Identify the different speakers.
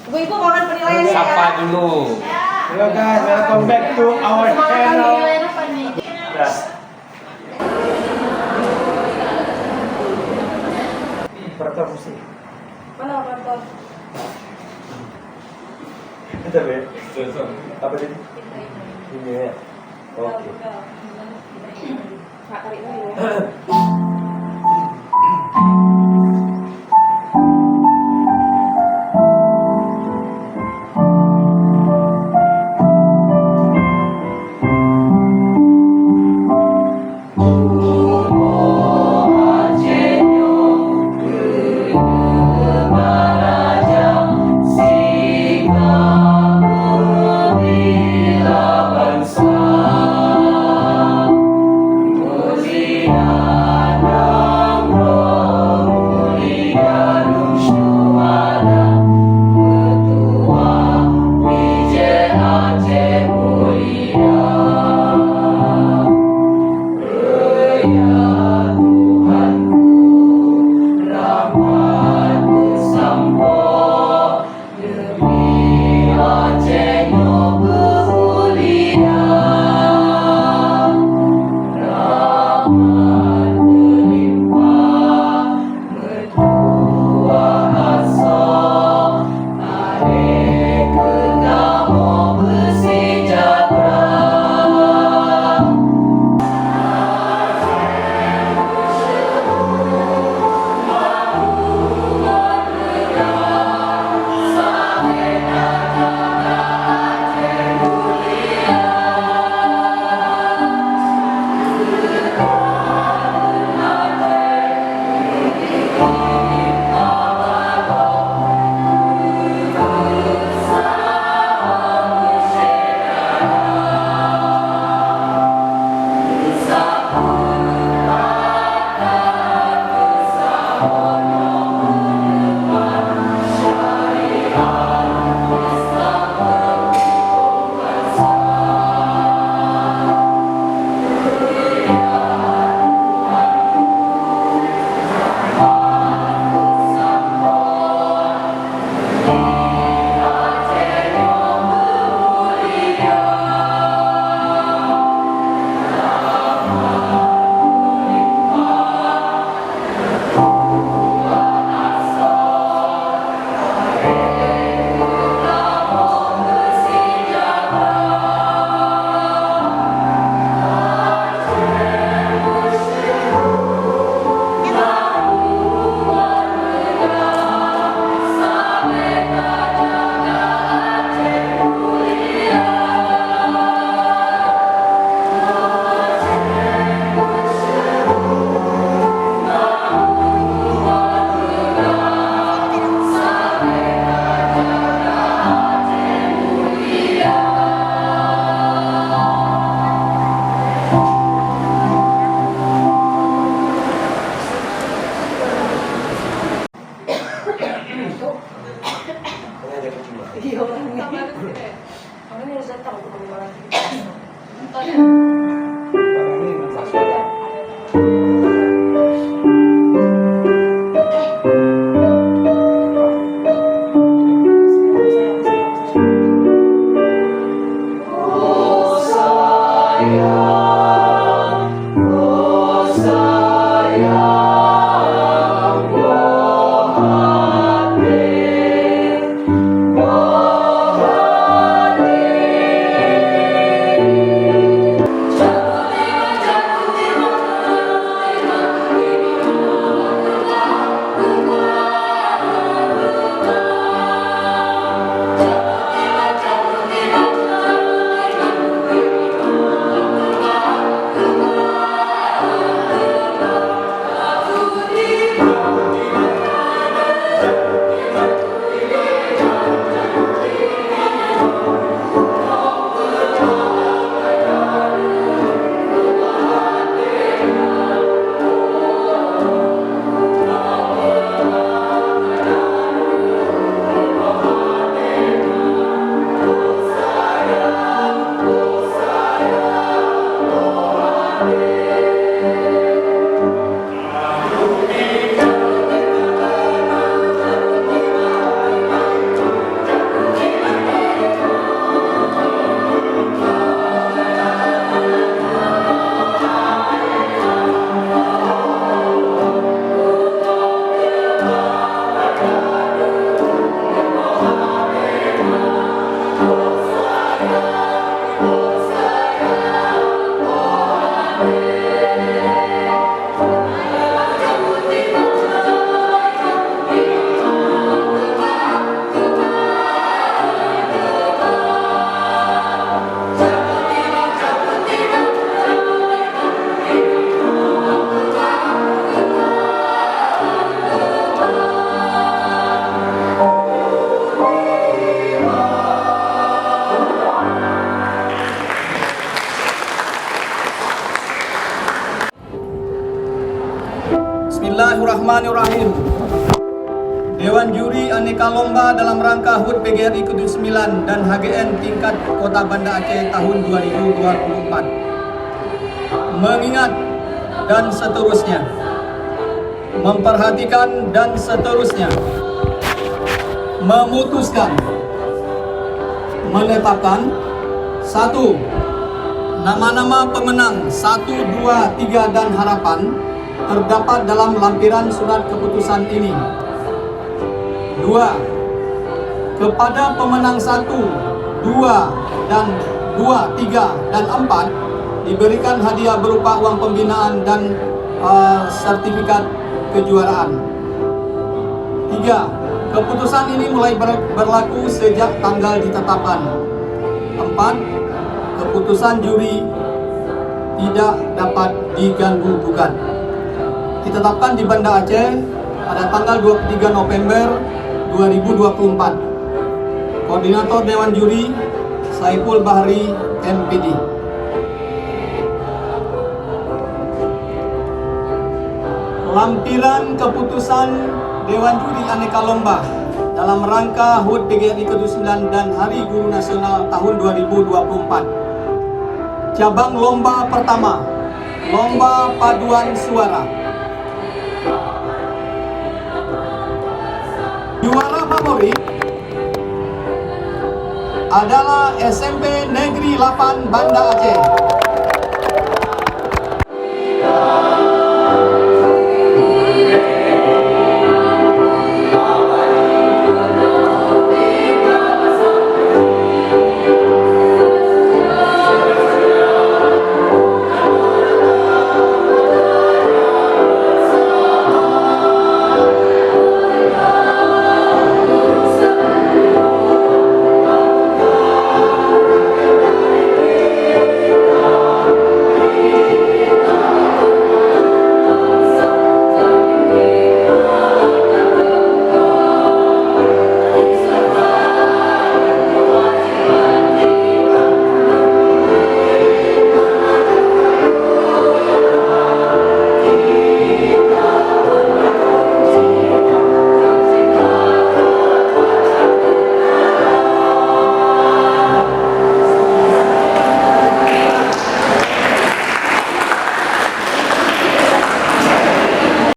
Speaker 1: Ibu-ibu mohon penilaiannya ya.
Speaker 2: Sapa dulu.
Speaker 3: Hello guys, welcome back to our channel. Pertama musik.
Speaker 1: Mana penonton?
Speaker 3: Kita be. Apa tadi? Ini ya. Oke.
Speaker 1: Kak tarik dulu ya. Iya orangnya. Orangnya harus datang ke rumah lagi.
Speaker 2: Bismillahirrahmanirrahim. Dewan Juri Aneka Lomba dalam rangka HUT PGRI ke-9 dan HGN tingkat Kota Banda Aceh tahun 2024. Mengingat dan seterusnya. Memperhatikan dan seterusnya. Memutuskan. Menetapkan. 1. Nama-nama pemenang 1, 2, 3 dan harapan terdapat dalam lampiran surat keputusan ini. 2. Kepada pemenang 1, 2, dan 2, 3, dan 4 diberikan hadiah berupa uang pembinaan dan sertifikat kejuaraan. 3. Keputusan ini mulai berlaku sejak tanggal ditetapkan. 4. Keputusan juri tidak dapat diganggu-gugat. Ditetapkan di Banda Aceh pada tanggal 23 November 2024. Koordinator Dewan Juri Saiful Bahri MPD. Lampiran keputusan Dewan Juri Aneka Lomba dalam rangka HUT PGRI ke-9 dan Hari Guru Nasional tahun 2024. Cabang lomba pertama, Lomba Paduan Suara. Juara favorit adalah SMP Negeri 8 Banda Aceh.